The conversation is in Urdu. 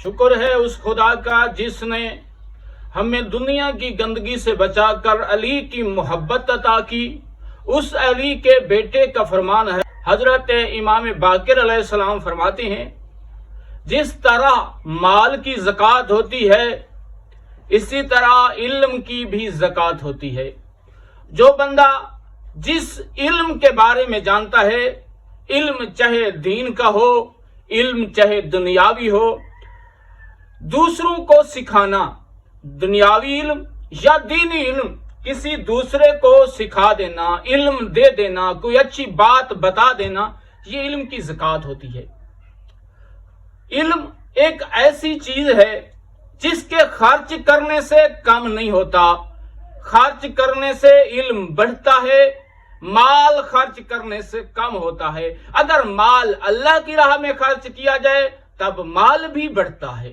شکر ہے اس خدا کا جس نے ہمیں دنیا کی گندگی سے بچا کر علی کی محبت عطا کی۔ اس علی کے بیٹے کا فرمان ہے، حضرت امام باقر علیہ السلام فرماتے ہیں، جس طرح مال کی زکوٰۃ ہوتی ہے اسی طرح علم کی بھی زکوٰۃ ہوتی ہے۔ جو بندہ جس علم کے بارے میں جانتا ہے، علم چاہے دین کا ہو، علم چاہے دنیاوی ہو، دوسروں کو سکھانا، دنیاوی علم یا دینی علم، کسی دوسرے کو سکھا دینا، علم دے دینا، کوئی اچھی بات بتا دینا، یہ علم کی زکوٰۃ ہوتی ہے۔ علم ایک ایسی چیز ہے جس کے خرچ کرنے سے کم نہیں ہوتا، خرچ کرنے سے علم بڑھتا ہے، مال خرچ کرنے سے کم ہوتا ہے۔ اگر مال اللہ کی راہ میں خرچ کیا جائے تب مال بھی بڑھتا ہے۔